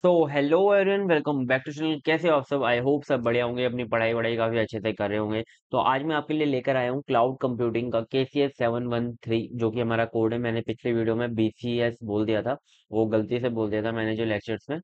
तो hello everyone, welcome back to channel. कैसे हो आप सब? आई होप सब बढ़िया होंगे, अपनी पढ़ाई वढ़ाई काफी अच्छे से कर रहे होंगे। तो आज मैं आपके लिए लेकर आया हूँ क्लाउड कंप्यूटिंग का KCS 713, जो कि हमारा कोड है। मैंने पिछले वीडियो में BCS बोल दिया था, वो गलती से बोल दिया था मैंने जो लेक्चर्स में।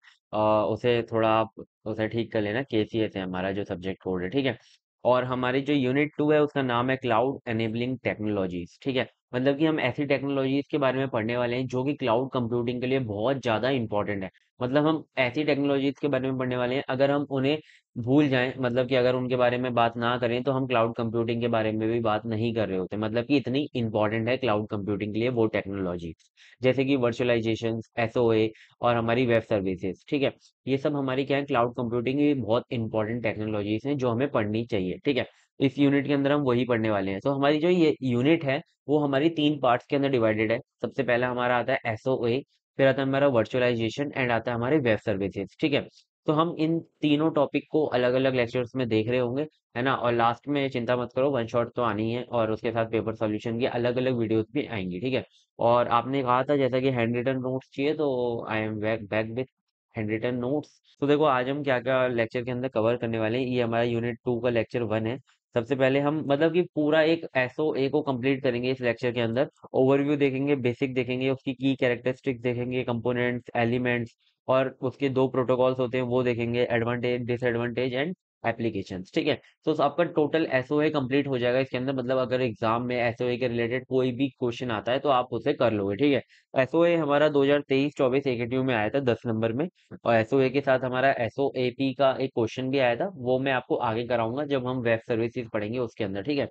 उसे थोड़ा आप उसे ठीक कर लेना। KCS है हमारा जो सब्जेक्ट कोड है, ठीक है। और हमारी जो यूनिट 2 है उसका नाम है क्लाउड एनेबलिंग टेक्नोलॉजीज, ठीक है। मतलब कि हम ऐसी टेक्नोलॉजीज के बारे में पढ़ने वाले हैं जो कि क्लाउड कंप्यूटिंग के लिए बहुत ज्यादा इंपॉर्टेंट है। मतलब हम ऐसी टेक्नोलॉजीज के बारे में पढ़ने वाले हैं, अगर हम उन्हें भूल जाएं, मतलब कि अगर उनके बारे में बात ना करें तो हम क्लाउड कंप्यूटिंग के बारे में भी बात नहीं कर रहे होते। मतलब कि इतनी इंपॉर्टेंट है क्लाउड कंप्यूटिंग के लिए वो टेक्नोलॉजी, जैसे कि वर्चुअलाइजेशन, SOA और हमारी वेब सर्विसेज, ठीक है। ये सब हमारी क्या है, क्लाउड कंप्यूटिंग की बहुत इंपॉर्टेंट टेक्नोलॉजीज हैं जो हमें पढ़नी चाहिए, ठीक है। इस यूनिट के अंदर हम वही पढ़ने वाले हैं। तो हमारी जो ये यूनिट है वो हमारी 3 पार्ट्स के अंदर डिवाइडेड है। सबसे पहला हमारा आता है SOA, फिर आता है हमारा वर्चुअलाइजेशन एंड आता है हमारे वेब सर्विसेज, ठीक है। तो हम इन तीनों टॉपिक को अलग अलग लेक्चर्स में देख रहे होंगे, है ना। और लास्ट में चिंता मत करो, वन शॉट तो आनी है और उसके साथ पेपर सॉल्यूशन की अलग अलग वीडियोस भी आएंगी, ठीक है। और आपने कहा था जैसा कि हैंड रिटन नोट्स चाहिए, तो I am back back with hand written notes. तो देखो आज हम क्या क्या लेक्चर के अंदर कवर करने वाले हैं। ये हमारा यूनिट 2 का लेक्चर 1 है। सबसे पहले हम मतलब कि पूरा एक SOA को कंप्लीट करेंगे इस लेक्चर के अंदर। ओवरव्यू देखेंगे, बेसिक देखेंगे, उसकी की कैरेक्टरिस्टिक्स देखेंगे, कंपोनेंट्स, एलिमेंट्स, और उसके 2 प्रोटोकॉल्स होते हैं वो देखेंगे, एडवांटेज, डिसएडवांटेज एंड एप्लीकेशंस, ठीक है। तो आपका टोटल SOA कंप्लीट हो जाएगा इसके अंदर। मतलब अगर एग्जाम में SOA के रिलेटेड कोई भी क्वेश्चन आता है तो आप उसे कर लोगे, ठीक है। SOA हमारा 2023-24 AKTU में आया था 10 नंबर में। और SOA के साथ हमारा SOAP का एक क्वेश्चन भी आया था, वो मैं आपको आगे कराऊंगा जब हम वेब सर्विसेज पढ़ेंगे उसके अंदर, ठीक है।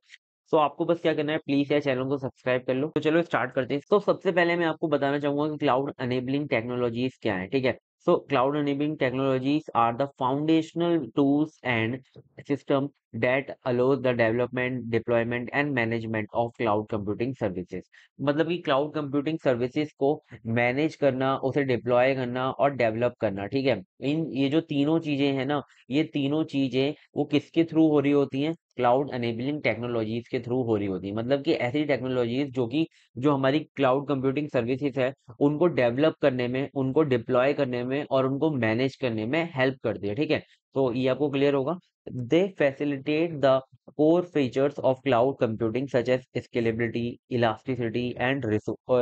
तो आपको बस क्या करना है, प्लीज यार चैनल को सब्सक्राइब कर लो। तो चलो स्टार्ट करते हैं। तो सबसे पहले मैं आपको बताना चाहूंगा कि क्लाउड अनेबलिंग टेक्नोलॉजीज क्या है, ठीक है। So cloud enabling technologies are the foundational tools and system that allows the development, deployment and management of cloud computing services। मतलब कि क्लाउड कंप्यूटिंग सर्विसेज को मैनेज करना, उसे डिप्लॉय करना और डेवलप करना, ठीक है। इन ये जो तीनों चीजें हैं ना, ये तीनों चीजें वो किसके थ्रू हो रही होती हैं? क्लाउड एनेबलिंग टेक्नोलॉजीज के थ्रू हो रही होती है। मतलब कि ऐसी टेक्नोलॉजीज जो कि जो हमारी क्लाउड कंप्यूटिंग सर्विसेज है उनको डेवलप करने में, उनको डिप्लॉय करने में और उनको मैनेज करने में हेल्प करती है, ठीक है। तो ये आपको क्लियर होगा। They facilitate the core features of cloud computing such as scalability, elasticity and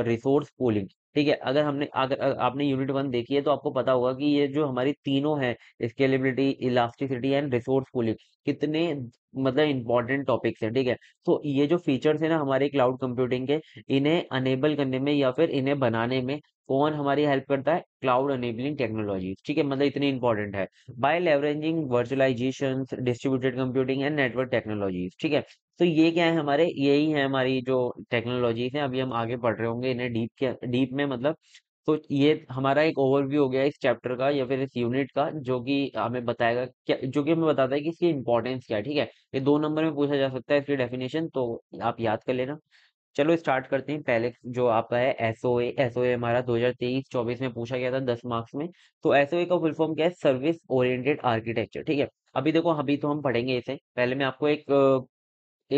resource pooling, ठीक है। अगर आपने यूनिट 1 देखी है तो आपको पता होगा कि ये जो हमारी तीनों है, scalability, elasticity and resource pooling, कितने मतलब इंपॉर्टेंट टॉपिक्स हैं, ठीक है। तो ये जो फीचर्स है ना हमारे क्लाउड कंप्यूटिंग के, इन्हें अनेबल करने में या फिर इन्हें बनाने में कौन हमारी हेल्प करता है? क्लाउड अनेबलिंग टेक्नोलॉजी, ठीक है। मतलब इतनी इंपॉर्टेंट है। By leveraging virtualization, distributed computing and network technologies, ठीक है। तो ये क्या है, हमारे यही है हमारी जो टेक्नोलॉजीज हैं। अभी हम आगे पढ़ रहे होंगे इन्हें डीप में, मतलब। तो ये हमारा एक ओवरव्यू हो गया इस चैप्टर का या फिर इस यूनिट का, जो कि हमें बताएगा क्या, जो कि हमें बताता है कि इसकी इंपॉर्टेंस क्या है, ठीक है। ये 2 नंबर में पूछा जा सकता है इसकी डेफिनेशन, तो आप याद कर लेना। चलो स्टार्ट करते हैं। पहले जो आपका है एसओए हमारा 2023-24 में पूछा गया था 10 मार्क्स में। तो एसओए का फुल फॉर्म क्या है? सर्विस ओरिएंटेड आर्किटेक्चर, ठीक है। अभी देखो, अभी तो हम पढ़ेंगे इसे। पहले मैं आपको एक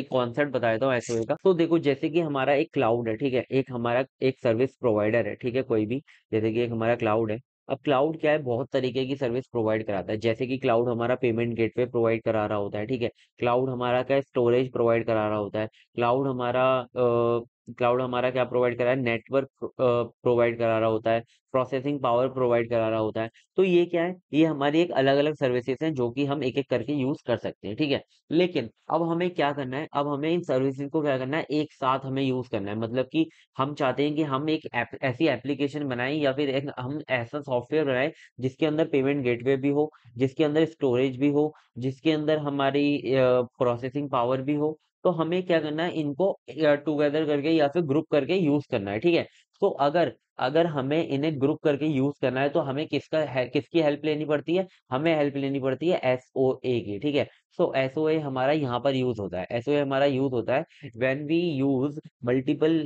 कॉन्सेप्ट बता देता हूँ एसओए का। तो देखो, जैसे कि हमारा एक क्लाउड है, ठीक है, एक हमारा एक सर्विस प्रोवाइडर है, ठीक है, कोई भी। जैसे कि एक हमारा क्लाउड है। अब क्लाउड क्या है, बहुत तरीके की सर्विस प्रोवाइड कराता है। जैसे कि क्लाउड हमारा पेमेंट गेटवे प्रोवाइड करा रहा होता है, ठीक है। क्लाउड हमारा क्या, स्टोरेज प्रोवाइड करा रहा होता है। क्लाउड हमारा क्या प्रोवाइड करा है? नेटवर्क प्रोवाइड करा रहा होता है। प्रोसेसिंग पावर प्रोवाइड करा रहा होता है। तो ये क्या है, ये हमारी एक अलग अलग सर्विसेज हैं जो कि हम एक एक करके यूज कर सकते हैं, ठीक है। लेकिन अब हमें क्या करना है, अब हमें इन सर्विसेज को क्या करना है, एक साथ हमें यूज करना है। मतलब कि हम चाहते हैं कि हम एक ऐसी एप्लीकेशन बनाएं या फिर एक हम ऐसा सॉफ्टवेयर बनाएं जिसके अंदर पेमेंट गेटवे भी हो, जिसके अंदर स्टोरेज भी हो, जिसके अंदर हमारी प्रोसेसिंग पावर भी हो। तो हमें क्या करना है, इनको टुगेदर करके या फिर ग्रुप करके यूज करना है, ठीक है। तो अगर अगर हमें इन्हें ग्रुप करके यूज करना है तो हमें किसकी हेल्प लेनी पड़ती है? हमें हेल्प लेनी पड़ती है SOA की, ठीक है। सो SOA हमारा यहाँ पर यूज होता है। SOA हमारा यूज होता है when we use multiple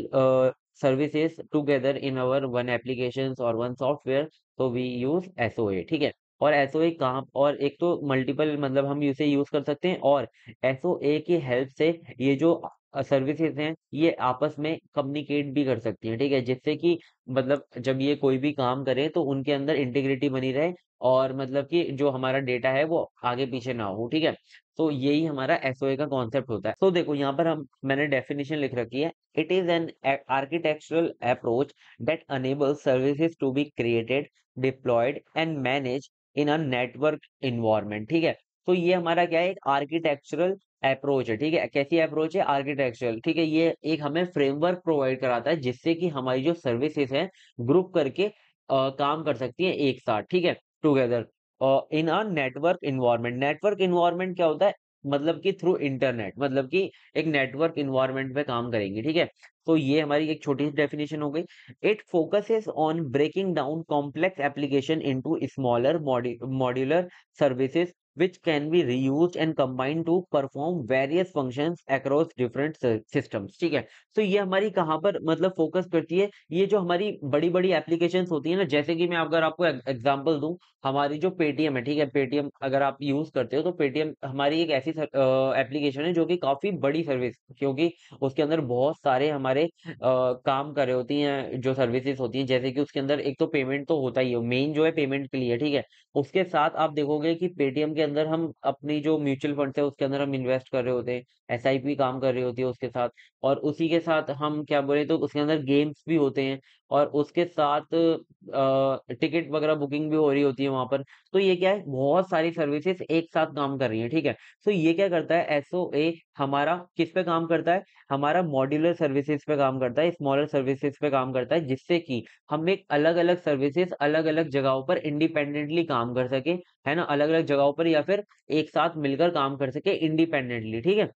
services together in our one application और वन सॉफ्टवेयर। तो वी यूज SOA, ठीक है। और SOA कहाँ, और एक तो मल्टीपल मतलब हम इसे यूज कर सकते हैं, और SOA की हेल्प से ये जो सर्विसेज हैं ये आपस में कम्युनिकेट भी कर सकती हैं, ठीक है? जिससे कि मतलब जब ये कोई भी काम करें तो उनके अंदर इंटीग्रिटी बनी रहे और मतलब कि जो हमारा डेटा है वो आगे पीछे ना हो, ठीक है? तो यही हमारा एसओए का कॉन्सेप्ट होता है। तो देखो यहाँ पर हम मैंने डेफिनिशन लिख रखी है, it is an architectural approach that enables services to be created, deployed and managed in a network environment, ठीक है? तो ये हमारा क्या है, एक आर्किटेक्चरल अप्रोच है, ठीक है? कैसी अप्रोच है? आर्किटेक्चरल, ठीक है? ये एक हमें फ्रेमवर्क प्रोवाइड कराता है जिससे कि हमारी जो सर्विसेज है ग्रुप करके काम कर सकती है एक साथ, ठीक है? Together in a network environment. Network environment क्या होता है? मतलब कि थ्रू इंटरनेट, मतलब कि एक नेटवर्क इन्वायरमेंट पे काम करेंगे, ठीक है? तो ये हमारी एक छोटी सी डेफिनेशन हो गई। It focuses on breaking down complex application into smaller modular services which can be reused and combined to perform various functions across different systems, ठीक है? तो ये हमारी कहाँ पर मतलब फोकस करती है? ये जो हमारी बड़ी-बड़ी एप्लीकेशंस होती है ना, जैसे कि मैं अगर आपको एग्जांपल दूं, हमारी जो पेटीएम है, ठीक है? पेटीएम अगर आप यूज करते हो तो पेटीएम हमारी एक ऐसी एप्लीकेशन है जो कि काफी बड़ी सर्विस, क्योंकि उसके अंदर बहुत सारे हमारे काम कर रहे होती हैं जो सर्विसेज होती हैं, जैसे कि उसके अंदर एक तो पेमेंट तो होता ही है, मेन जो है पेमेंट के लिए, ठीक है? उसके साथ आप देखोगे कि पेटीएम के अंदर हम अपनी जो म्यूचुअल फंड्स है उसके अंदर हम इन्वेस्ट कर रहे होते हैं, एसआईपी काम कर रही होती है उसके साथ, और उसी के साथ हम क्या बोले तो उसके अंदर गेम्स भी होते हैं, और उसके साथ टिकट वगैरह बुकिंग भी हो रही होती है वहां पर। तो ये क्या है, बहुत सारी सर्विसेज एक साथ काम कर रही है, ठीक है? तो ये क्या करता है, एसओए हमारा किस पे काम करता है? हमारा मॉड्यूलर सर्विसेज पे काम करता है, स्मॉलर सर्विसेज पे काम करता है, जिससे कि हम एक अलग-अलग सर्विसेज अलग-अलग जगहों पर इंडिपेंडेंटली काम कर सके, है ना? अलग-अलग जगहों पर या फिर एक साथ मिलकर काम कर सके इंडिपेंडेंटली, ठीक है?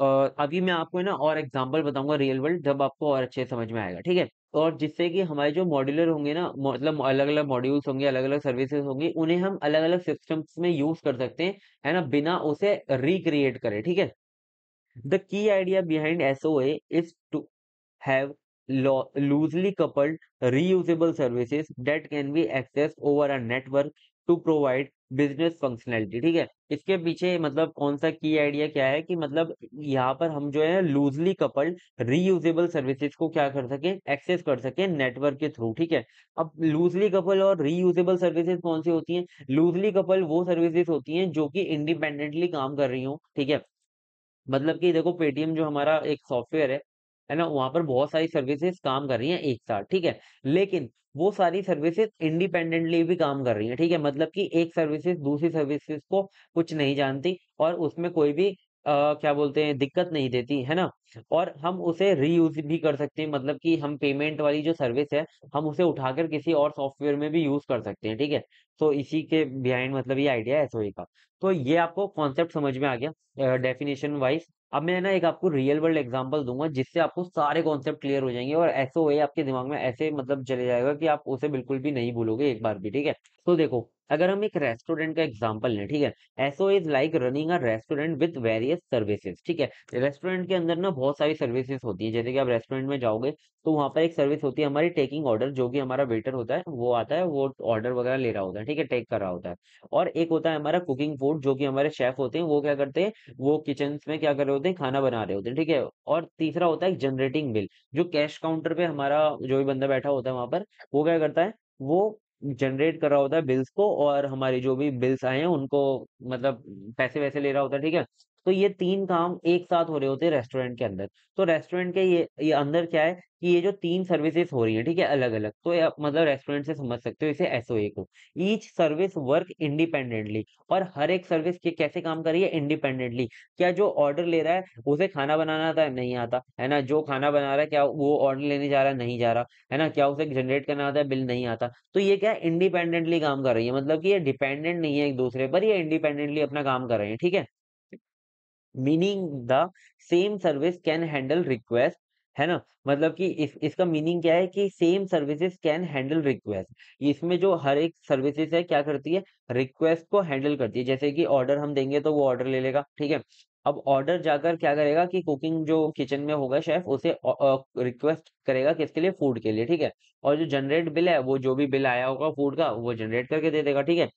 अभी मैं आपको है ना और एग्जांपल बताऊंगा रियल वर्ल्ड, जब आपको और अच्छे से समझ में आएगा, ठीक है? और जिससे कि हमारे जो मॉड्यूलर होंगे ना, मतलब अलग-अलग मॉड्यूल्स होंगे, अलग-अलग सर्विसेज होंगी, उन्हें हम अलग-अलग सिस्टम्स में यूज कर सकते हैं, है ना? बिना उसे रिक्रिएट करे, ठीक है? The key idea behind SOA is to have loosely coupled reusable services that can be accessed over a network to provide business functionality, ठीक है? इसके पीछे मतलब कौन सा की आइडिया क्या है कि मतलब यहाँ पर हम जो है लूजली कपल्ड रीयूजेबल सर्विसेज को क्या कर सके, एक्सेस कर सके नेटवर्क के थ्रू, ठीक है? अब लूजली कपल और रीयूजेबल सर्विसेज कौन सी होती हैं? लूजली कपल वो सर्विसेज होती हैं जो कि इंडिपेंडेंटली काम कर रही हो, ठीक है? मतलब कि देखो पेटीएम जो हमारा एक सॉफ्टवेयर है ना? वहाँ पर बहुत सारी सर्विसेज़ काम कर रही हैं एक साथ, ठीक है? लेकिन वो सारी सर्विसेज़ इंडिपेंडेंटली भी काम कर रही हैं, ठीक है? मतलब कि एक सर्विसेज़ दूसरी सर्विसेज़ को कुछ नहीं जानती और उसमें कोई भी क्या बोलते हैं दिक्कत नहीं देती, है ना? और हम उसे रीयूज़ भी कर सकते हैं, मतलब कि हम पेमेंट वाली जो सर्विस है, हम उसे उठाकर किसी और सॉफ्टवेयर में भी यूज़ कर सकते हैं, ठीक है? तो इसी के बिहाइंड मतलब ये आइडिया है एसओए का। तो ये आपको कॉन्सेप्ट समझ में आ गया डेफिनेशन वाइज। अब मैं ना एक आपको रियल वर्ल्ड एग्जांपल दूंगा जिससे आपको सारे कॉन्सेप्ट क्लियर हो जाएंगे और एसओए आपके दिमाग में ऐसे मतलब चले जाएगा कि आप उसे बिल्कुल भी नहीं भूलोगे एक बार भी, ठीक है? तो देखो, अगर हम एक रेस्टोरेंट का एग्जांपल लें, ठीक है? SOA is like running a restaurant with various services, ठीक है? रेस्टोरेंट के अंदर ना बहुत सारी सर्विसेज होती है, जैसे कि आप रेस्टोरेंट में जाओगे तो वहां पर एक सर्विस होती है हमारी टेकिंग ऑर्डर, जो कि हमारा वेटर होता है वो आता है, वो ऑर्डर वगैरह ले रहा होता है, ठीक है? टेक कर रहा होता है। और एक होता है हमारा कुकिंग फूड, जो कि हमारे शेफ होते हैं, वो क्या करते हैं, वो किचन्स में क्या कर रहे होते हैं, खाना बना रहे होते हैं, ठीक है? और तीसरा होता है जनरेटिंग बिल, जो कैश काउंटर पे हमारा जो भी बंदा बैठा होता है वहां पर, वो क्या करता है, वो जनरेट कर रहा होता है बिल्स को और हमारी जो भी बिल्स आए हैं उनको मतलब पैसे वैसे ले रहा होता है, ठीक है? तो ये तीन काम एक साथ हो रहे होते हैं रेस्टोरेंट के अंदर। तो रेस्टोरेंट के ये अंदर क्या है कि ये जो तीन सर्विसेज हो रही है, ठीक है, अलग अलग, तो ये आप मतलब रेस्टोरेंट से समझ सकते हो इसे एसओए को। ईच सर्विस वर्क इंडिपेंडेंटली, और हर एक सर्विस के कैसे काम कर रही है, इंडिपेंडेंटली। क्या जो ऑर्डर ले रहा है उसे खाना बनाना आता है? नहीं आता, है ना? जो खाना बना रहा है क्या वो ऑर्डर लेने जा रहा है? नहीं जा रहा, है ना? क्या उसे जनरेट करना आता है? बिल नहीं आता। तो ये क्या है, इंडिपेंडेंटली काम कर रही है, मतलब कि ये डिपेंडेंट नहीं है एक दूसरे पर, ये इंडिपेंडेंटली अपना काम कर रहे हैं, ठीक है? Meaning the same service can handle request, है ना? मतलब कि इस इसका मीनिंग क्या है कि same services can handle request. इसमें जो हर एक सर्विसेज है क्या करती है, रिक्वेस्ट को हैंडल करती है। जैसे कि ऑर्डर हम देंगे तो वो ऑर्डर ले लेगा, ठीक है? अब ऑर्डर जाकर क्या करेगा कि कुकिंग जो किचन में होगा शेफ उसे रिक्वेस्ट करेगा किसके लिए, फूड के लिए, ठीक है? और जो जनरेट बिल है वो जो भी बिल आया होगा फूड का वो जनरेट करके दे देगा, ठीक है?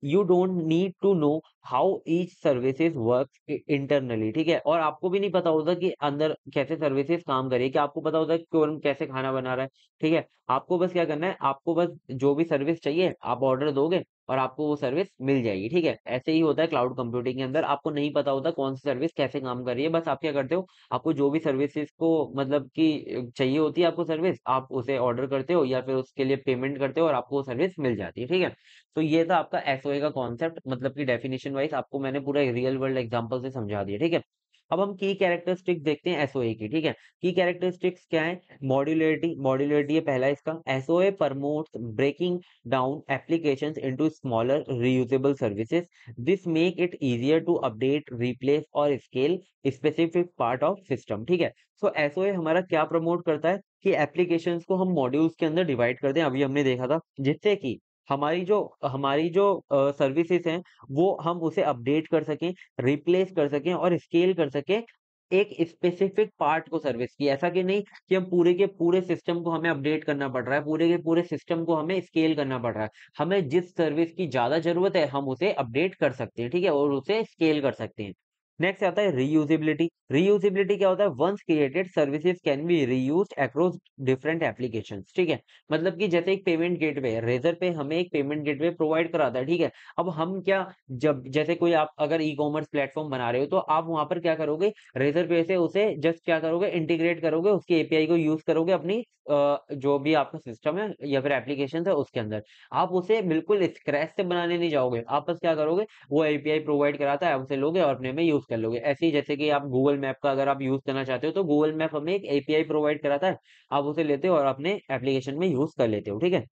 You don't need to know how each services work internally, ठीक है। और आपको भी नहीं पता होता कि अंदर कैसे सर्विसेज काम कर रही है, क्या आपको पता होता है कौन कैसे खाना बना रहा है, ठीक है। आपको बस क्या करना है, आपको बस जो भी सर्विस चाहिए आप ऑर्डर दोगे और आपको वो सर्विस मिल जाएगी, ठीक है। ऐसे ही होता है क्लाउड कंप्यूटिंग के अंदर, आपको नहीं पता होता कौन सी सर्विस कैसे काम कर रही है, बस आप क्या करते हो, आपको जो भी सर्विसेज को मतलब कि चाहिए होती है आपको सर्विस, आप उसे ऑर्डर करते हो या फिर उसके लिए पेमेंट करते हो और आपको वो सर्विस मिल जाती है, ठीक है। तो ये था आपका एसओए का कॉन्सेप्ट, मतलब कि डेफिनेशन वाइज आपको मैंने पूरा रियल वर्ल्ड एग्जांपल से समझा दिया, ठीक है। अब हम की कैरेक्टरिस्टिक देखते हैं एसओए की, ठीक है। की कैरेक्टरिस्टिक्स क्या है, मॉड्यूलरिटी, मॉड्यूलरिटी है पहला इसका। SOA promotes breaking down applications into smaller reusable services, this make it easier to update, replace और scale specific part of system, ठीक है। सो एसओए हमारा क्या प्रमोट करता है कि एप्लीकेशंस को हम मॉड्यूल्स के अंदर डिवाइड कर दें, अभी हमने देखा था, जिससे कि हमारी जो सर्विसेज हैं वो हम उसे अपडेट कर सकें, रिप्लेस कर सकें और स्केल कर सकें एक स्पेसिफिक पार्ट को सर्विस की। ऐसा कि नहीं कि हम पूरे के पूरे सिस्टम को हमें अपडेट करना पड़ रहा है, पूरे के पूरे सिस्टम को हमें स्केल करना पड़ रहा है। हमें जिस सर्विस की ज़्यादा ज़रूरत है हम उसे अपडेट कर सकते हैं, ठीक है? और उसे स्केल कर सकते हैं। नेक्स्ट आता है रीयूजेबिलिटी। रीयूजेबिलिटी क्या होता है? Once created services can be reused across different applications, ठीक है? मतलब कि जैसे एक पेमेंट गेटवे है, रेज़र पे हमें एक पेमेंट गेटवे प्रोवाइड कराता है, ठीक है? अब हम क्या, जब जैसे कोई आप अगर ई-कॉमर्स प्लेटफ़ॉर्म बना रहे हो, तो आप वहाँ पर क्या करोगे, रेज़र पे से उसे जस्ट क्या करोगे, इंटीग्रेट करोगे, उसकी एपीआई को यूज़ करोगे अपनी जो भी आपका सिस्टम है या फिर एप्लीकेशंस है उसके अंदर। आप उसे बिल्कुल स्क्रैच से बनाने नहीं जाओगे, आप बस क्या करोगे, वो एपीआई प्रोवाइड कराता है, आप उसे लोगे और अपने में यूज़ कर लोगे। ऐसे ही जैसे कि आप गूगल मैप का अगर आप यूज़ करना चाहते हो, तो गूगल मैप हमें एक एपीआई प्रोवाइड कराता है, आप उसे लेते हो और अपने एप्लीकेशन में यूज़ कर लेते हो, ठीक है?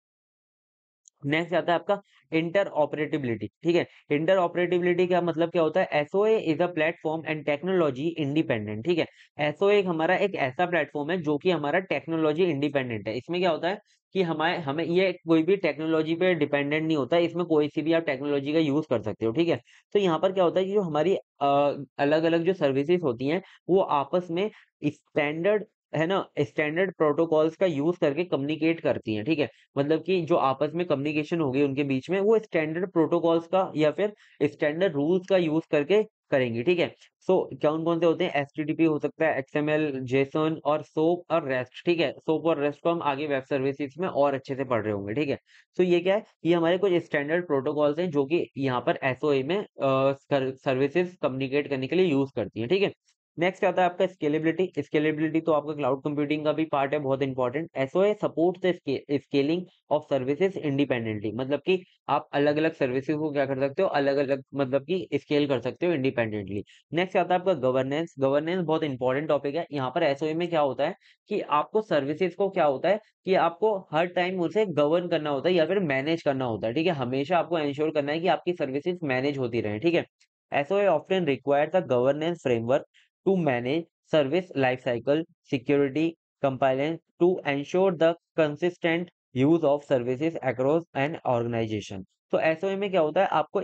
नेक्स्ट आता है आपका इंटरऑपरेटिबिलिटी, ठीक है। इंटरऑपरेटिबिलिटी का मतलब क्या होता है, SOA is a platform and technology independent, ठीक है। एसओए हमारा एक ऐसा प्लेटफॉर्म है जो कि हमारा टेक्नोलॉजी इंडिपेंडेंट है। इसमें क्या होता है कि हमारे हमें ये कोई भी टेक्नोलॉजी पे डिपेंडेंट नहीं होता है, इसमें कोई सी भी आप टेक्नोलॉजी का यूज कर सकते हो, ठीक है। तो यहाँ पर क्या होता है कि जो हमारी अलग अलग जो सर्विसेज होती हैं वो आपस में स्टैंडर्ड, है ना, स्टैंडर्ड प्रोटोकॉल्स का यूज करके कम्युनिकेट करती हैं, ठीक है। मतलब कि जो आपस में कम्युनिकेशन होगी उनके बीच में, वो स्टैंडर्ड प्रोटोकॉल्स का या फिर स्टैंडर्ड रूल्स का यूज करके करेंगी, ठीक है। सो कौन-कौन से होते हैं, एचटीटीपी हो सकता है, एक्सएमएल, जेसन और सोप और रेस्ट, ठीक है। सोप और रेस्ट को हम आगे वेब सर्विसेज में और अच्छे से पढ़ रहे होंगे, ठीक है। सो ये क्या है, ये हमारे कुछ स्टैंडर्ड प्रोटोकॉल्स हैं जो कि यहाँ पर एसओए में सर्विसेज कम्युनिकेट करने के लिए यूज करती हैं, ठीक है। नेक्स्ट आता है आपका स्केलेबिलिटी। स्केलेबिलिटी तो आपका क्लाउड कंप्यूटिंग का भी पार्ट है, बहुत important. SOA supports the scaling of services independently, मतलब कि आप अलग-अलग सर्विसेज को क्या कर सकते हो, अलग-अलग मतलब कि स्केल कर सकते हो इंडिपेंडेंटली। नेक्स्ट आता है आपका गवर्नेंस। गवर्नेंस बहुत इंपॉर्टेंट टॉपिक है। यहाँ पर एसओए में क्या होता है कि आपको सर्विसेज को क्या होता है कि आपको हर टाइम उसे गवर्न करना होता है या फिर मैनेज करना होता है, ठीक है। हमेशा आपको एंश्योर करना है कि आपकी सर्विसेज मैनेज होती रहें, ठीक है। SOA often requires a governance framework to manage service lifecycle, security, compliance to ensure the consistent use of services across an organization। तो एसओए में क्या होता है, आपको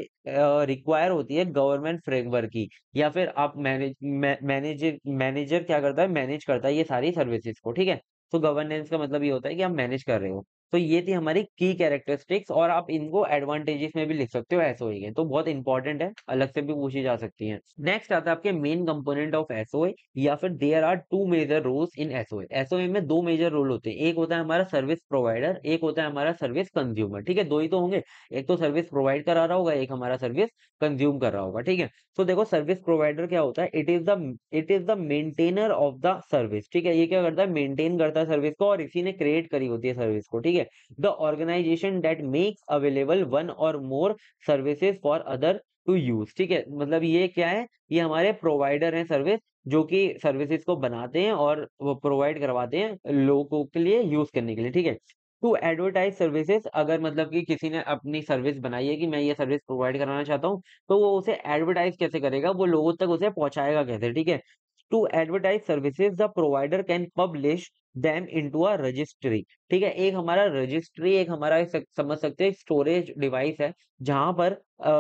रिक्वायर होती है गवर्नमेंट फ्रेमवर्क की, या फिर आप मैनेजर मैनेजर क्या करता है, मैनेज करता है ये सारी सर्विसेज को, ठीक है। तो गवर्नेंस का मतलब ये होता है कि आप मैनेज कर रहे हो। तो ये थी हमारी की कैरेक्टरिस्टिक्स, और आप इनको एडवांटेजेस में भी लिख सकते हो एसओए के, तो बहुत इंपॉर्टेंट है, अलग से भी पूछी जा सकती है। नेक्स्ट आता है आपके मेन कंपोनेंट ऑफ एसओए, या फिर there are two major roles in SOA. SOA में दो मेजर रोल होते हैं, एक होता है हमारा सर्विस प्रोवाइडर, एक होता है हमारा सर्विस कंज्यूमर, ठीक है। दो ही तो होंगे, एक तो सर्विस प्रोवाइड करा रहा होगा, एक हमारा सर्विस कंज्यूम कर रहा होगा, ठीक है। तो देखो सर्विस प्रोवाइडर क्या होता है, it is the maintainer of the service, ठीक है। ये क्या करता है, मेंटेन करता है सर्विस को, और इसी ने क्रिएट करी होती है सर्विस को, ठीक है। The organisation that makes available one or more services for other to use, ठीक है। मतलब ये क्या है, ये हमारे प्रोवाइडर हैं सर्विस, जो कि सर्विसेज को बनाते हैं और वो प्रोवाइड करवाते हैं लोगों के लिए यूज करने के लिए, ठीक है। टू एडवर्टाइज सर्विसेज, अगर मतलब कि किसी ने अपनी सर्विस बनाई है कि मैं ये सर्विस प्रोवाइड कराना चाहता हूँ, तो वो उसे एडवर्टाइज कैसे करेगा, वो लोगों तक उसे पहुंचाएगा कैसे, ठीक है। To advertise services the provider can publish them into a registry. ठीक है, एक हमारा रजिस्ट्री, एक हमारा समझ सकते हैं स्टोरेज डिवाइस है, जहां पर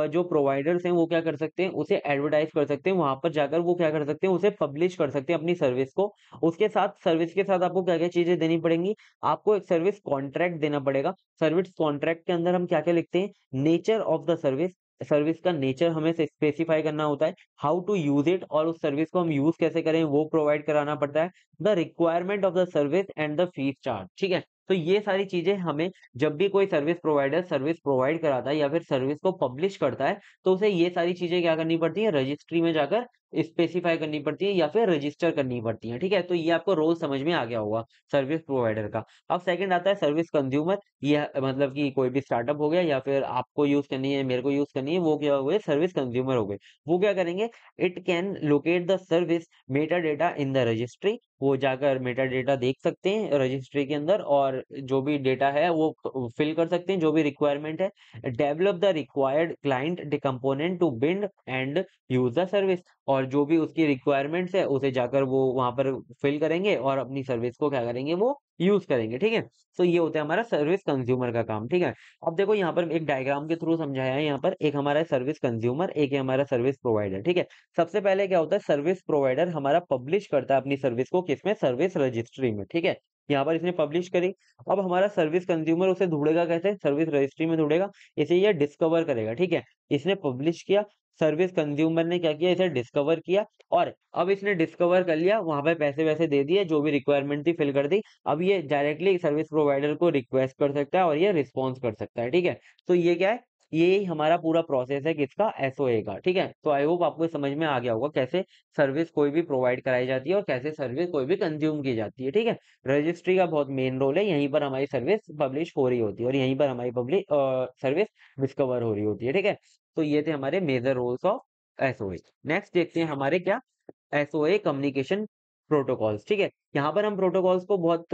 जो प्रोवाइडर्स हैं वो क्या कर सकते हैं, उसे एडवर्टाइज कर सकते हैं, वहां पर जाकर वो क्या कर सकते हैं, उसे पब्लिश कर सकते हैं अपनी सर्विस को। उसके साथ सर्विस के साथ आपको क्या क्या चीजें देनी पड़ेंगी, आपको एक सर्विस कॉन्ट्रैक्ट देना पड़ेगा। सर्विस कॉन्ट्रैक्ट के अंदर हम क्या क्या लिखते हैं, nature of the service, service का नेचर हमें स्पेसिफाई करना होता है, हाउ टू यूज इट, और उस सर्विस को हम यूज कैसे करें वो प्रोवाइड कराना पड़ता है, the requirement of the service and the fees charge. ठीक है, तो ये सारी चीजें हमें, जब भी कोई सर्विस प्रोवाइडर सर्विस प्रोवाइड कराता है या फिर सर्विस को पब्लिश करता है, तो उसे ये सारी चीजें क्या करनी पड़ती है, रजिस्ट्री में जाकर स्पेसिफाई करनी पड़ती है या फिर रजिस्टर करनी पड़ती है। ठीक है, तो ये आपको रोल समझ में आ गया होगा सर्विस प्रोवाइडर का। अब सेकंड आता है सर्विस कंज्यूमर। ये मतलब कि कोई भी स्टार्टअप हो गया या फिर आपको यूज करनी है, मेरे को यूज करनी है, वो क्या हुए, सर्विस कंज्यूमर हो गए। वो क्या करेंगे, it can locate the service Meta data in the registry, वो जाकर मेटा डेटा देख सकते हैं रजिस्ट्री के अंदर, और जो भी डेटा है वो फिल कर सकते हैं, जो भी रिक्वायरमेंट है। Develop the required client component to build and use the service, और जो भी उसकी रिक्वायरमेंट्स है उसे जाकर वो वहां पर फिल करेंगे और अपनी सर्विस को क्या करेंगे, वो यूज करेंगे। ठीक है, तो ये होता है हमारा सर्विस कंज्यूमर का काम। ठीक है, अब देखो यहाँ पर एक डायग्राम के थ्रू समझाया है, यहाँ पर एक हमारा सर्विस कंज्यूमर, एक है हमारा सर्विस प्रोवाइडर। ठीक है, सबसे पहले क्या होता है, सर्विस प्रोवाइडर हमारा पब्लिश करता है अपनी सर्विस को, किसमें, सर्विस रजिस्ट्री में। ठीक है, यहाँ पर इसने पब्लिश करी। अब हमारा सर्विस कंज्यूमर उसे ढूंढेगा कैसे, सर्विस रजिस्ट्री में ढूंढेगा, इसे ये डिस्कवर करेगा। ठीक है, इसने पब्लिश किया, सर्विस कंज्यूमर ने क्या किया, इसे डिस्कवर किया, और अब इसने डिस्कवर कर लिया, वहां पे पैसे वैसे दे दिए, जो भी रिक्वायरमेंट थी फिल कर दी। अब ये डायरेक्टली सर्विस प्रोवाइडर को रिक्वेस्ट कर सकता है और ये रिस्पॉन्स कर सकता है। ठीक है, तो ये क्या है, ये हमारा पूरा प्रोसेस है किसका, एसओए का। ठीक है, तो आई होप आपको समझ में आ गया होगा कैसे सर्विस कोई भी प्रोवाइड कराई जाती है और कैसे सर्विस कोई भी कंज्यूम की जाती है। ठीक है, रजिस्ट्री का बहुत मेन रोल है, यहीं पर हमारी सर्विस पब्लिश हो रही होती है और यहीं पर हमारी पब्लिक सर्विस डिस्कवर हो रही होती है। ठीक है, तो ये थे हमारे major roles of SOA. Next देखते हैं हमारे क्या, एसओए कम्युनिकेशन प्रोटोकॉल्स। ठीक है, यहाँ पर हम प्रोटोकॉल्स को बहुत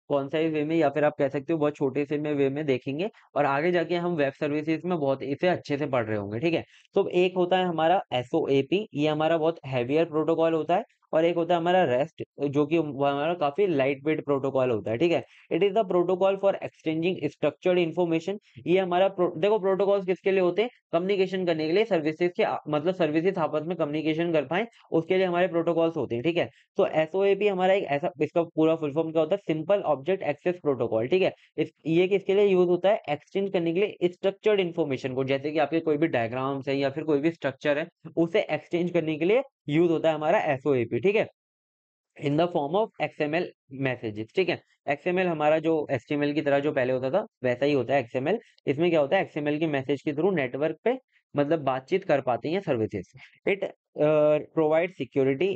कॉन्साइज वे में या फिर आप कह सकते हो बहुत छोटे से में वे में देखेंगे, और आगे जाके हम वेब सर्विसेज में बहुत इसे अच्छे से पढ़ रहे होंगे। ठीक है, तो एक होता है हमारा एसओएपी, ये हमारा बहुत हैवियर प्रोटोकॉल होता है, और एक होता है हमारा रेस्ट, जो कि वो हमारा काफी लाइट वेट प्रोटोकॉल होता है। ठीक है, it is the protocol for exchanging structured information. ये हमारा देखो प्रोटोकॉल्स किसके लिए होते हैं, कम्युनिकेशन करने के लिए, सर्विसेज के मतलब सर्विसेज आपस में कम्युनिकेशन कर पाए, उसके लिए हमारे प्रोटोकॉल्स होते हैं। ठीक है, तो एसओएपी हमारा एक ऐसा, इसका पूरा फुल फॉर्म क्या होता है, सिंपल ऑब्जेक्ट एक्सेस प्रोटोकॉल। ठीक है, ये किसके लिए यूज होता है, एक्सचेंज करने के लिए स्ट्रक्चर्ड इन्फॉर्मेशन को, जैसे कि आपके कोई भी डायग्राम्स है या फिर कोई भी स्ट्रक्चर है, उसे एक्सचेंज करने के लिए यूज होता है हमारा एसओएपी। ठीक है, in the form of XML messages. ठीक है, एक्सएमएल हमारा जो एचटीएमएल की तरह जो पहले होता था वैसा ही होता है एक्सएमएल। इसमें क्या होता है, एक्सएमएल के मैसेज के थ्रू नेटवर्क पे मतलब बातचीत कर पाती हैं services. It provide security,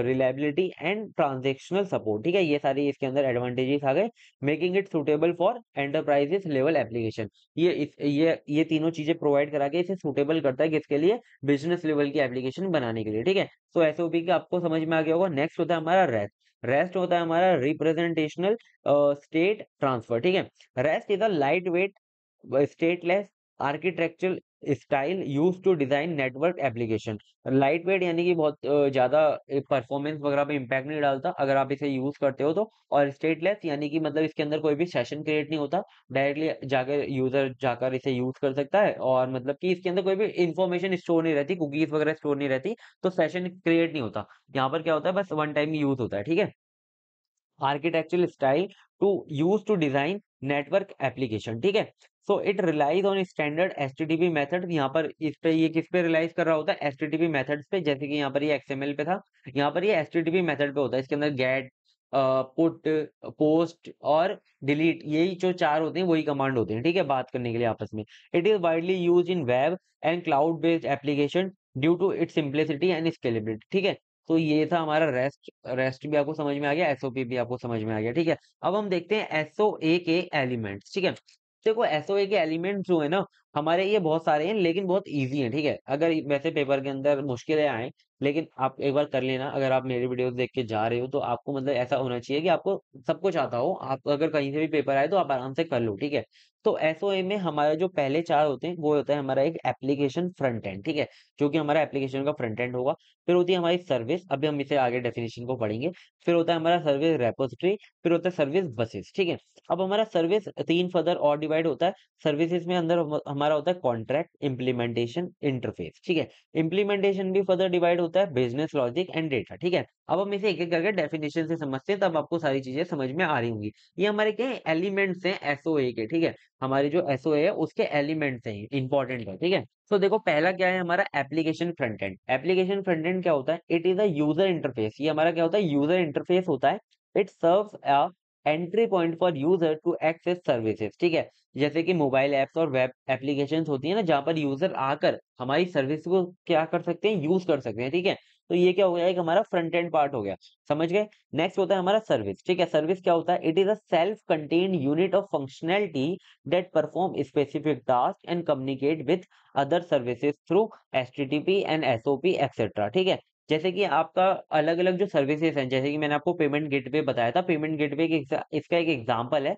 reliability and transactional support. ठीक है, ये सारी इसके अंदर एडवांटेजेस आ गए, making it suitable for enterprises level application. ये तीनों चीजें प्रोवाइड करा के इसे सुटेबल करता है किसके लिए, बिजनेस लेवल की एप्लीकेशन बनाने के लिए। ठीक है, तो एसओपी का आपको समझ में आ गया होगा। नेक्स्ट होता है हमारा रेस्ट। रेस्ट होता है हमारा रिप्रेजेंटेशनल स्टेट ट्रांसफर। ठीक है, REST is a light weight stateless architectural style use to design network application. Light weight यानी कि बहुत ज्यादा परफॉर्मेंस वगैरह पे इम्पैक्ट नहीं डालता अगर आप इसे यूज करते हो तो, और स्टेटलेस यानी कि मतलब इसके अंदर कोई भी सेशन क्रिएट नहीं होता, डायरेक्टली जाकर यूजर जाकर इसे यूज कर सकता है, और मतलब कि इसके अंदर कोई भी इंफॉर्मेशन स्टोर नहीं रहती, कुकीज वगैरह स्टोर नहीं रहती, तो सेशन क्रिएट नहीं होता। यहाँ पर क्या होता है, बस वन टाइम यूज होता है। ठीक है, architectural style to use to design network application। ठीक है, so it relies on standard HTTP method. यहाँ पर इस पे ये किस पे रिलाइज कर रहा होता है, एचटीटीपी मेथड्स पे, जैसे कि यहाँ पर ये एक्सएमएल पे था, यहाँ पर ये एचटीटीपी मेथड पे होता है। इसके अंदर गेट, पुट, पोस्ट और डिलीट, यही जो चार होते हैं वही कमांड होते हैं। ठीक है, बात करने के लिए आपस में। It is widely use in web and cloud based application due to its simplicity and scalability. ठीक है, तो ये था हमारा रेस्ट। रेस्ट भी आपको समझ में आ गया, एसओपी भी आपको समझ में आ गया। ठीक है, अब हम देखते हैं एसओए के एलिमेंट्स। ठीक है, देखो एसओए के एलिमेंट जो है ना, हमारे ये बहुत सारे हैं लेकिन बहुत ईज़ी हैं, ठीक है? अगर वैसे पेपर के अंदर मुश्किलें आएँ, लेकिन आप एक बार कर लेना, अगर आप मेरी वीडियोज़ देख के जा रहे हो, तो आपको मतलब ऐसा होना चाहिए कि आपको सब कुछ आता हो। आप अगर कहीं से भी पेपर आए, तो आप आराम से कर लो, ठीक है? तो एसओए में हमारे जो पहले 4 होते हैं, वो होता है हमारा एक एप्लीकेशन फ्रंट एंड, ठीक है? जो कि हमारा एप्लीकेशन का फ्रंट एंड होगा। फिर होती है हमारी सर्विस, अभी हम इसे आगे डेफिनिशन को पढ़ेंगे। फिर होता है हमारा सर्विस रिपॉजिटरी, फिर होता है सर्विस बसेस, ठीक है? अब हमारा सर्विस 3 फर्दर और डिवाइड होता है। सर्विसेज में अंदर हमारा होता है कॉन्ट्रैक्ट, इम्प्लीमेंटेशन, इंटरफेस, ठीक है? इम्प्लीमेंटेशन भी फर्दर डिवाइड होता है बिजनेस लॉजिक एंड डेटा, ठीक है? अब हम इसे एक-एक करके डेफिनिशन से समझते हैं, तब आपको सारी चीजें समझ में आ रही होंगी। ये हमारे क्या है, एलिमेंट्स हैं एसओए के, ठीक है? हमारी जो एसओए है उसके एलिमेंट्स हैं, इंपॉर्टेंट है, ठीक है? तो देखो पहला क्या है हमारा application front end. Application front end क्या होता है? It is a user interface. ये हमारा क्या होता है? यूजर इंटरफेस होता है। It serves a entry point for user to access services, ठीक है? जैसे कि मोबाइल ऐप्स और वेब एप्लीकेशंस होती है ना, जहाँ पर यूजर आकर हमारी सर्विस को क्या कर सकते हैं, यूज कर सकते हैं, ठीक है? तो ये क्या हो गया, एक हमारा फ्रंट एंड पार्ट हो गया। समझ गए? नेक्स्ट होता है हमारा सर्विस, ठीक है? सर्विस क्या होता है? It is a self contained unit of functionality that perform specific task and communicate with other services through HTTP and SOP etcetera, ठीक है? जैसे कि आपका अलग-अलग जो सर्विसेज हैं, जैसे कि मैंने आपको पेमेंट गेटवे बताया था, पेमेंट गेटवे के इसका एक एग्जांपल है।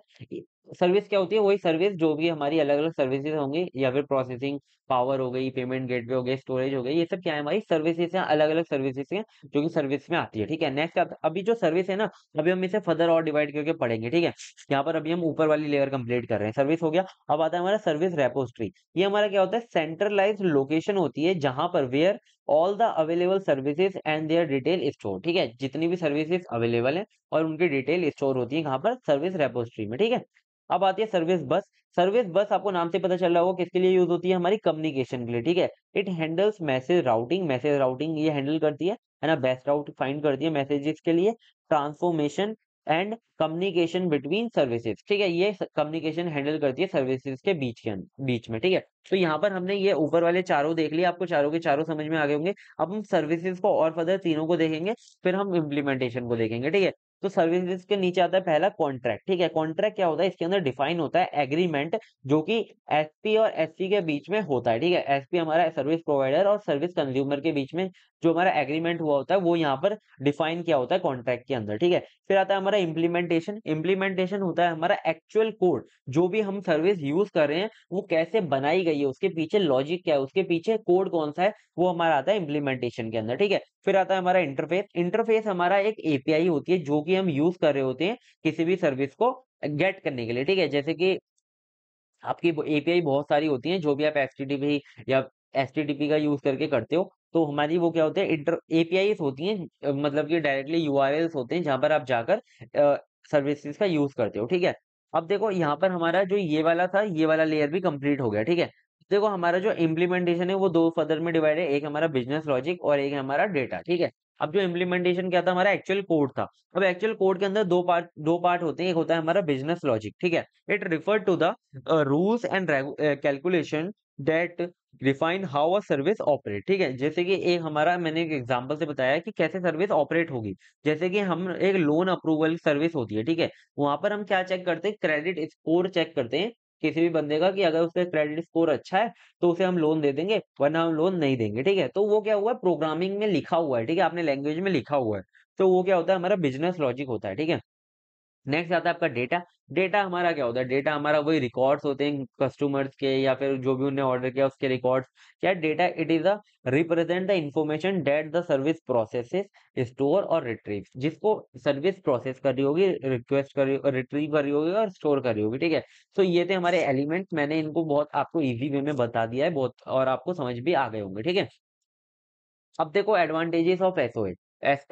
सर्विस क्या होती है? वही सर्विस जो भी हमारी अलग-अलग सर्विसेज होंगी, या फिर प्रोसेसिंग पावर हो गई, पेमेंट गेटवे हो गई, स्टोरेज हो गई, ये सब क्या है, हमारी सर्विसेज हैं, अलग-अलग सर्विसेज हैं जो कि सर्विस में आती है, ठीक है? नेक्स्ट अभी जो सर्विस है ना, अभी हम इसे फर्दर और डिवाइड करके पढ़ेंगे, ठीक है? यहाँ पर अभी हम ऊपर वाली लेयर कंप्लीट कर रहे हैं, सर्विस हो गया। अब आता है हमारा सर्विस रेपोजिटरी। ये हमारा क्या होता है? सेंट्रलाइज्ड लोकेशन होती है जहां पर where all the available services and their detail store, ठीक है? जितनी भी सर्विसेज अवेलेबल है और उनकी डिटेल स्टोर होती है कहाँ पर? सर्विस रेपोजिटरी में, ठीक है? अब आती है सर्विस बस। सर्विस बस आपको नाम से पता चल रहा होगा किसके लिए यूज होती है? हमारी कम्युनिकेशन के लिए, ठीक है? इट हैंडल्स मैसेज राउटिंग ये हैंडल करती है ना? बेस्ट राउट फाइंड करती है मैसेजेस के लिए, transformation and communication between services, ठीक है? ये कम्युनिकेशन हैंडल करती है सर्विसेज के बीच में, ठीक है? तो यहाँ पर हमने ये ऊपर वाले चारों देख लिए, आपको चारों के चारों समझ में आ गए होंगे। अब हम सर्विसेज को और फर्दर तीनों को देखेंगे, फिर हम इम्प्लीमेंटेशन को देखेंगे, ठीक है? तो सर्विसेज के नीचे आता है पहला कॉन्ट्रैक्ट, ठीक है? कॉन्ट्रैक्ट क्या होता है? इसके अंदर डिफाइन होता है एग्रीमेंट, जो कि एसपी और एससी के बीच में होता है, ठीक है? एसपी हमारा सर्विस प्रोवाइडर और सर्विस कंज्यूमर के बीच में जो हमारा एग्रीमेंट हुआ होता है, वो यहाँ पर डिफाइन किया होता है कॉन्ट्रैक्ट के अंदर, ठीक है? फिर आता है हमारा इम्प्लीमेंटेशन। इम्प्लीमेंटेशन होता है हमारा एक्चुअल कोड, जो भी हम सर्विस यूज कर रहे हैं वो कैसे बनाई गई है, उसके पीछे लॉजिक क्या है, उसके पीछे कोड कौन सा है, वो हमारा आता है इम्प्लीमेंटेशन के अंदर, ठीक है? फिर आता है हमारा इंटरफेस। इंटरफेस हमारा एक एपीआई होती है जो कि हम यूज कर रहे होते हैं किसी भी सर्विस को गेट करने के लिए, ठीक है? जैसे कि आपकी एपीआई बहुत सारी होती हैं, जो भी आप एचटीटीपी या एचटीटीपी का यूज करके करते हो, तो हमारी वो क्या होते हैं, इंटर एपीआईज होती हैं, मतलब कि डायरेक्टली यूआरएल्स होते हैं जहां पर आप जाकर सर्विसेज का यूज करते हो, ठीक है? अब देखो यहाँ पर हमारा जो ये वाला था, ये वाला लेयर भी कंप्लीट हो गया, ठीक है? देखो हमारा जो इम्प्लीमेंटेशन है वो दो फर्दर में डिवाइड है, एक हमारा बिजनेस लॉजिक और एक है हमारा डेटा, ठीक है? अब जो इम्प्लीमेंटेशन क्या था, हमारा एक्चुअल कोड था। अब एक्चुअल कोड के अंदर दो पार्ट होते हैं, एक होता है हमारा बिजनेस लॉजिक, ठीक है? It refer to the rules and calculation that define how a service operate, ठीक है? जैसे कि एक हमारा मैंने एक एग्जांपल से बताया कि कैसे सर्विस ऑपरेट होगी। जैसे कि हम एक लोन अप्रूवल सर्विस होती है, ठीक है? वहां पर हम क्या चेक करते हैं? क्रेडिट स्कोर चेक करते हैं किसी भी बंदे का, कि अगर उसका क्रेडिट स्कोर अच्छा है तो उसे हम लोन दे देंगे, वरना हम लोन नहीं देंगे, ठीक है? तो वो क्या हुआ है, प्रोग्रामिंग में लिखा हुआ है, ठीक है? आपने लैंग्वेज में लिखा हुआ है, तो वो क्या होता है, हमारा बिजनेस लॉजिक होता है, ठीक है? नेक्स्ट आता है आपका डेटा। डेटा हमारा क्या होता है? डेटा हमारा वही रिकॉर्ड्स होते हैं कस्टमर्स के, या फिर जो भी उन्होंने ऑर्डर किया उसके रिकॉर्ड्स। क्या data? It is a represent the information that the service processes, store और रिट्रीव, जिसको सर्विस प्रोसेस कर रही होगी, रिक्वेस्ट कर रही, रिट्रीव कर रही होगी और स्टोर कर रही होगी, ठीक है? तो ये थे हमारे एलिमेंट्स, मैंने इनको बहुत आपको इजी वे में बता दिया है बहुत, और आपको समझ भी आ गए होंगे, ठीक है? अब देखो एडवांटेजेस ऑफ एसओए।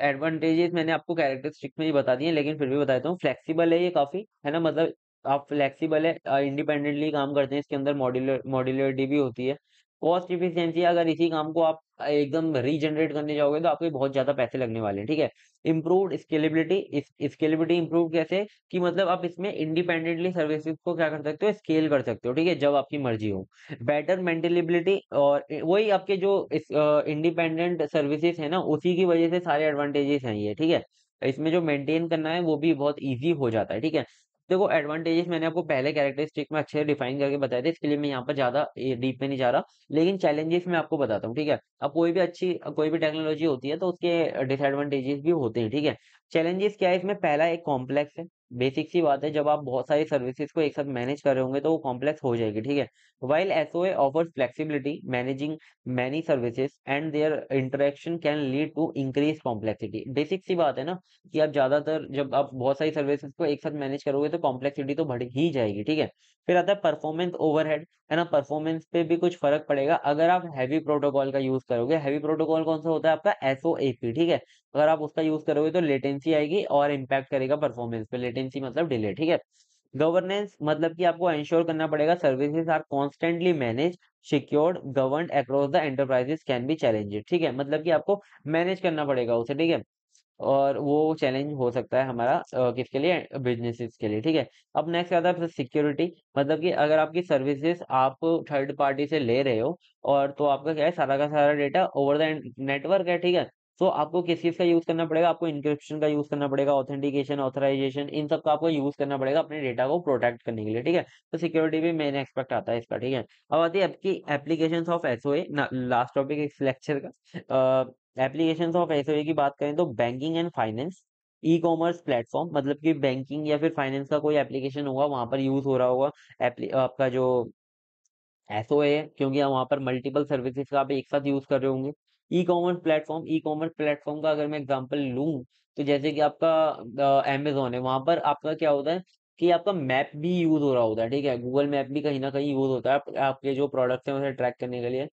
एडवांटेजेस मैंने आपको कैरेक्टरिस्टिक में ही बता दिए, लेकिन फिर भी बता देता हूँ। फ्लेक्सिबल है ये काफी, है ना? मतलब आप फ्लेक्सिबल है, इंडिपेंडेंटली काम करते हैं, इसके अंदर मॉड्यूलरिटी भी होती है। कॉस्ट इफिशियंसी, अगर इसी काम को आप एकदम रीजनरेट करने जाओगे तो आपके बहुत ज्यादा पैसे लगने वाले हैं, ठीक है? Improved scalability. स्केलेबिलिटी इम्प्रूव कैसे? कि मतलब आप इसमें इंडिपेंडेंटली सर्विसेज को क्या कर सकते हो, स्केल कर सकते हो, ठीक है? जब आपकी मर्जी हो। बेटर मेंटेनेबिलिटी, और वही आपके जो इंडिपेंडेंट सर्विसेज है ना, उसी की वजह से सारे एडवांटेजेस हैं ये, ठीक है? इसमें जो मेंटेन करना है वो भी बहुत इजी हो जाता है, ठीक है? देखो एडवांटेजेस मैंने आपको पहले कैरेक्टरिस्टिक में अच्छे से डिफाइन करके बताए थे, इसके लिए मैं यहाँ पर ज्यादा डीप में नहीं जा रहा। लेकिन चैलेंजेस मैं आपको बताता हूँ, ठीक है। अब कोई भी टेक्नोलॉजी होती है तो उसके डिसएडवांटेजेस भी होते हैं, ठीक है। चैलेंजेस क्या है इसमें, पहला एक कॉम्प्लेक्स है। बेसिक सी बात है, जब आप बहुत सारी सर्विसेज को एक साथ मैनेज कर रहे होंगे तो वो कॉम्प्लेक्स हो जाएगी, ठीक है। While SOA offers flexibility managing many services and their interaction can lead to increase complexity. Basic सी बात है ना, कि आप ज्यादातर जब आप बहुत सारी सर्विसेज को एक साथ मैनेज करोगे तो कॉम्प्लेक्सिटी तो बढ़ ही जाएगी, ठीक है। फिर आता है परफॉर्मेंस ओवरहेड, है ना। परफॉर्मेंस पे भी कुछ फर्क पड़ेगा अगर आप हैवी प्रोटोकॉल का यूज करोगे। हैवी प्रोटोकॉल कौन सा होता है आपका, एसओएपी, ठीक है। अगर आप उसका यूज करोगे तो लेटेंसी आएगी और इम्पैक्ट करेगा परफॉर्मेंस पे। लेटेंसी मतलब डिले, ठीक है। गवर्नेंस मतलब कि आपको इंश्योर करना पड़ेगा services are constantly manage secured governed across the enterprises can be challenged, ठीक है। मतलब कि आपको मैनेज करना पड़ेगा उसे, ठीक है। और वो चैलेंज हो सकता है हमारा किसके लिए, बिजनेसेस के लिए, ठीक है। अब नेक्स्ट आता है सिक्योरिटी। मतलब कि अगर आपकी सर्विसेज आप थर्ड पार्टी से ले रहे हो और तो आपका क्या है, सारा का सारा डेटा ओवर द नेटवर्क है, ठीक है। तो आपको किस चीज का यूज करना पड़ेगा, आपको इंक्रिप्शन का यूज करना पड़ेगा, ऑथेंटिकेशन, ऑथराइजेशन, इन सब का आपको यूज करना पड़ेगा अपने डेटा को प्रोटेक्ट करने के लिए, ठीक है। तो सिक्योरिटी भी मेन एक्सपेक्ट आता है इसका, ठीक है। अब आती है आपकी application of SOA, last topic इस लेक्चर का। एप्लीकेशंस ऑफ एसओए की बात करें तो banking and finance, e commerce platform, मतलब कि बैंकिंग या फिर फाइनेंस का कोई एप्लीकेशन होगा वहां पर यूज हो रहा होगा आपका जो एसओए है, क्योंकि आप वहां पर मल्टीपल सर्विसेज का आप एक साथ यूज कर रहे होंगे। ई कॉमर्स प्लेटफॉर्म का अगर मैं एग्जांपल लूं, तो जैसे कि आपका अमेजोन है, वहां पर आपका क्या होता है कि आपका मैप भी यूज हो रहा होता है, ठीक है। गूगल मैप भी कहीं ना कहीं यूज होता है आपके जो प्रोडक्ट्स हैं उसे ट्रैक करने के लिए।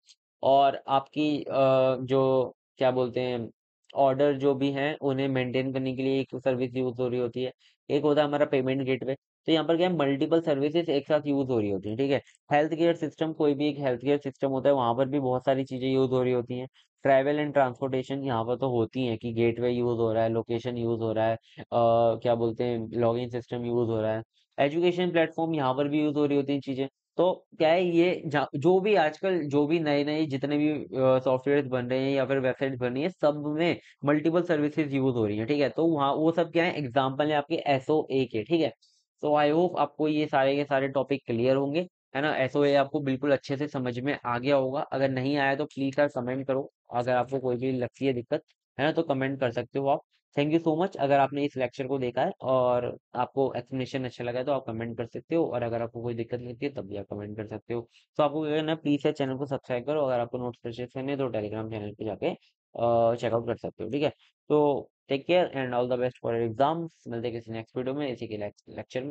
और आपकी जो क्या बोलते हैं, ऑर्डर जो भी हैं उन्हें मेंटेन करने के लिए एक सर्विस यूज हो रही होती है। एक होता है हमारा पेमेंट गेटवे। तो यहाँ पर क्या है, मल्टीपल सर्विसेज एक साथ यूज हो रही होती है, ठीक है। हेल्थ केयर सिस्टम, कोई भी एक हेल्थ केयर सिस्टम होता है वहां पर भी बहुत सारी चीजें यूज हो रही होती हैं। ट्रैवल एंड ट्रांसपोर्टेशन यहाँ पर तो होती है कि गेटवे यूज हो रहा है, लोकेशन यूज हो रहा है, क्या बोलते हैं, लॉगिन सिस्टम यूज हो रहा है। एजुकेशन प्लेटफॉर्म यहाँ पर भी यूज हो रही होती हैं चीजें। तो क्या है ये जो भी आजकल जो भी नए नए जितने भी सॉफ्टवेयर बन रहे हैं या फिर वेबसाइट बन रही है, सब में मल्टीपल सर्विसेज यूज हो रही है, ठीक है। तो वहाँ वो सब क्या है, एग्जाम्पल है आपके एसओए के, ठीक है। सो आई होप आपको ये सारे के सारे टॉपिक क्लियर होंगे, है ना। एसओए आपको बिल्कुल अच्छे से समझ में आ गया होगा। अगर नहीं आया तो प्लीज यार कमेंट करो, अगर आपको कोई भी लगती है दिक्कत, है ना, तो कमेंट कर सकते हो आप। थैंक यू सो मच अगर आपने इस लेक्चर को देखा है और आपको एक्सप्लेनेशन अच्छा लगा है तो आप कमेंट कर सकते हो, और अगर आपको कोई दिक्कत लगती है तब भी आप कमेंट कर सकते हो। तो आपको क्या करना है, प्लीज है चैनल को सब्सक्राइब करो। अगर आपको नोट्स परचेज करने हैं तो टेलीग्राम चैनल पे जाके चेकआउट कर सकते हो, ठीक है। तो take care and all the best for exams. मिलते हैं किसी नेक्स्ट वीडियो में इसी के लेक्चर में।